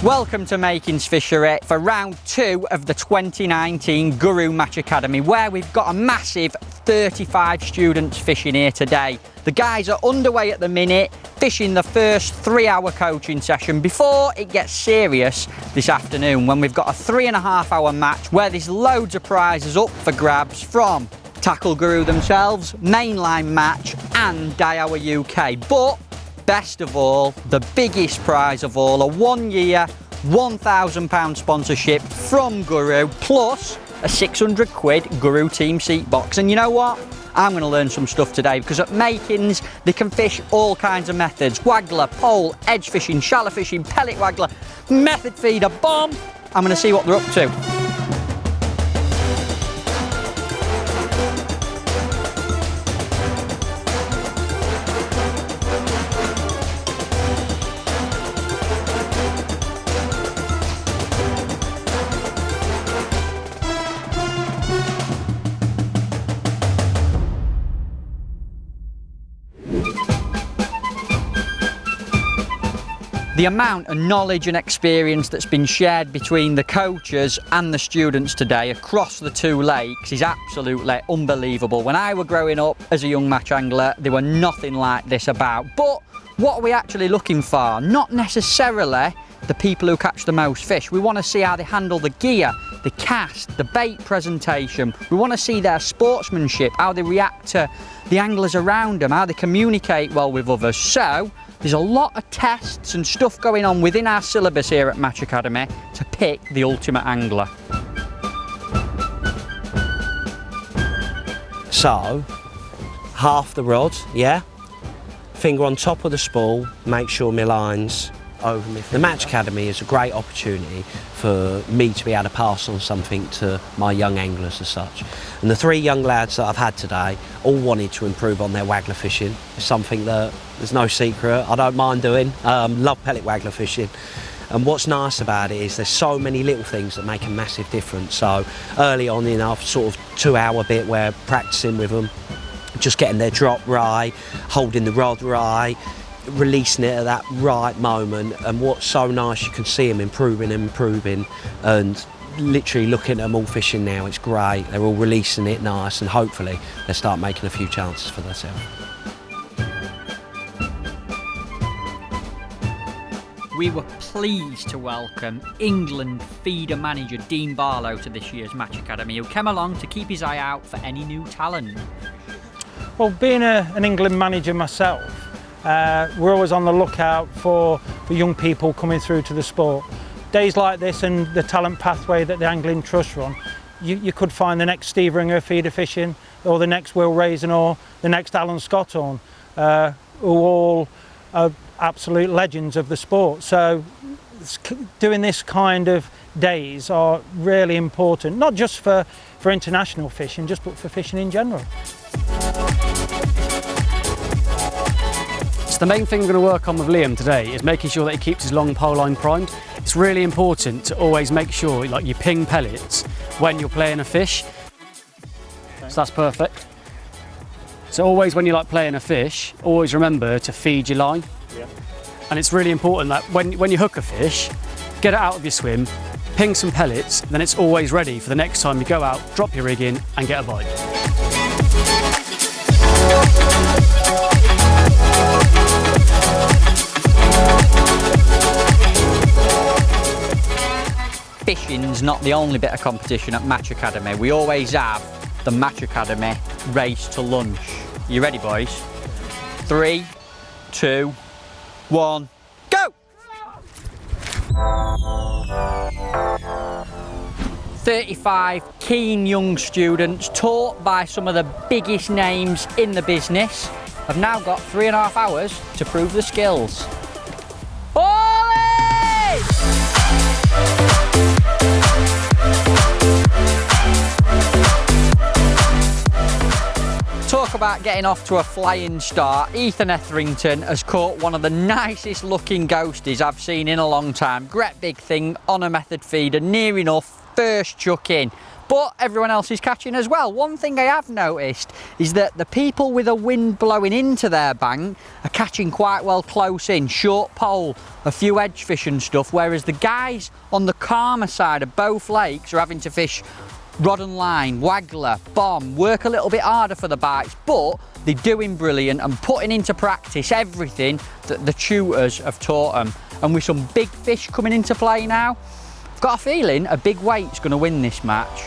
Welcome to Makins Fishery for round 2 of the 2019 Guru Match Academy, where we've got a massive 35 students fishing here today. The guys are underway at the minute, fishing the first 3-hour coaching session before it gets serious this afternoon, when we've got a 3.5-hour match where there's loads of prizes up for grabs from Tackle Guru themselves, Mainline Match and Daiwa UK. But best of all, the biggest prize of all, a 1-year, £1,000 sponsorship from Guru, plus a £600 Guru team seat box. And you know what? I'm going to learn some stuff today, because at Makins they can fish all kinds of methods: waggler, pole, edge fishing, shallow fishing, pellet waggler, method feeder, bomb. I'm going to see what they're up to. The amount of knowledge and experience that's been shared between the coaches and the students today across the 2 lakes is absolutely unbelievable. When I was growing up as a young match angler, there were nothing like this about. But what are we actually looking for? Not necessarily the people who catch the most fish. We want to see how they handle the gear, the cast, the bait presentation. We want to see their sportsmanship, how they react to the anglers around them, how they communicate well with others. So there's a lot of tests and stuff going on within our syllabus here at Match Academy to pick the ultimate angler. So, half the rod, yeah? Finger on top of the spool, make sure my line's over me. The Match Academy is a great opportunity for me to be able to pass on something to my young anglers as such. And the 3 young lads that I've had today all wanted to improve on their waggler fishing. It's something that there's no secret, I don't mind doing. Love pellet waggler fishing. And what's nice about it is there's so many little things that make a massive difference. So early on in our sort of 2-hour bit where practicing with them, just getting their drop right, holding the rod right, releasing it at that right moment. And what's so nice, you can see them improving and literally looking at them all fishing now. It's great, they're all releasing it nice, and hopefully they'll start making a few chances for themselves. We were pleased to welcome England feeder manager Dean Barlow to this year's Match Academy, who came along to keep his eye out for any new talent. Well, being an England manager myself, we're always on the lookout for young people coming through to the sport. Days like this and the talent pathway that the Angling Trust run, you could find the next Steve Ringer feeder fishing, or the next Will Raisin, or the next Alan Scotthorne, who all are absolute legends of the sport. So doing this kind of days are really important, not just for international fishing, but for fishing in general. So the main thing we're going to work on with Liam today is making sure that he keeps his long pole line primed. It's really important to always make sure you ping pellets when you're playing a fish. Okay. So that's perfect. So always when you're playing a fish, always remember to feed your line. Yeah. And it's really important that when you hook a fish, get it out of your swim, ping some pellets, then it's always ready for the next time you go out, drop your rig in and get a bite. Fishing's not the only bit of competition at Match Academy. We always have the Match Academy race to lunch. You ready, boys? 3, 2, 1, go! 35 keen young students, taught by some of the biggest names in the business, have now got 3.5 hours to prove the skills. Ollie! Talk about getting off to a flying start. Ethan Etherington has caught one of the nicest looking ghosties I've seen in a long time. Great big thing on a method feeder, near enough, first chuck in. but everyone else is catching as well. One thing I have noticed is that the people with a wind blowing into their bank are catching quite well close in, short pole, a few edge fish and stuff, whereas the guys on the calmer side of both lakes are having to fish rod and line, waggler, bomb, work a little bit harder for the bites, but they're doing brilliant and putting into practice everything that the tutors have taught them. And with some big fish coming into play now, I've got a feeling a big weight's going to win this match.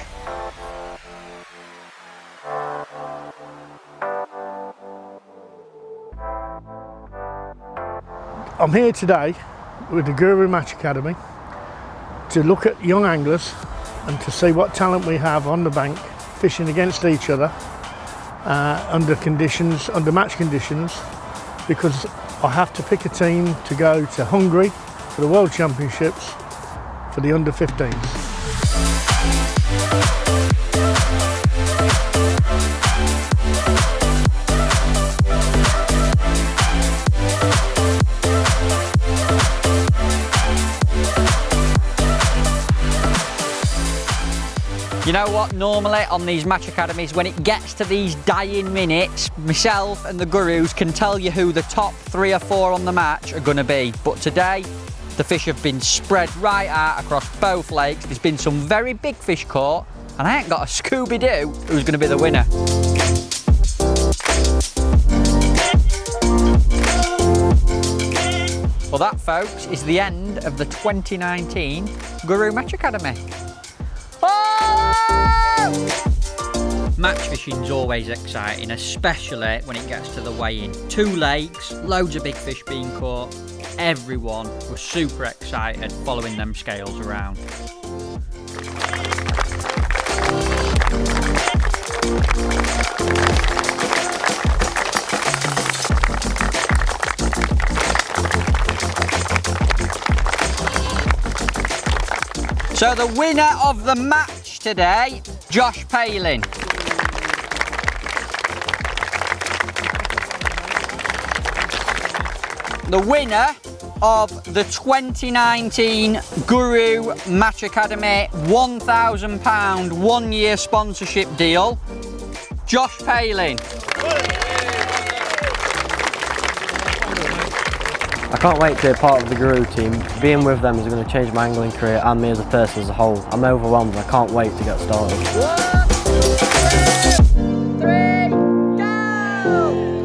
I'm here today with the Guru Match Academy to look at young anglers and to see what talent we have on the bank fishing against each other under match conditions, because I have to pick a team to go to Hungary for the World Championships for the under 15s. You know what, normally on these match academies, when it gets to these dying minutes, myself and the gurus can tell you who the top 3 or 4 on the match are going to be. But today, the fish have been spread right out across both lakes. There's been some very big fish caught, and I ain't got a Scooby-Doo who's going to be the winner. Well, that, folks, is the end of the 2019 Guru Match Academy. Match fishing's always exciting, especially when it gets to the weigh-in. 2 lakes, loads of big fish being caught. Everyone was super excited following them scales around. So the winner of the match today, Josh Palin. The winner of the 2019 Guru Match Academy £1,000 one-year sponsorship deal, Josh Palin. I can't wait to be a part of the Guru team. Being with them is going to change my angling career and me as a person as a whole. I'm overwhelmed and I can't wait to get started. 1, 2, 3, go!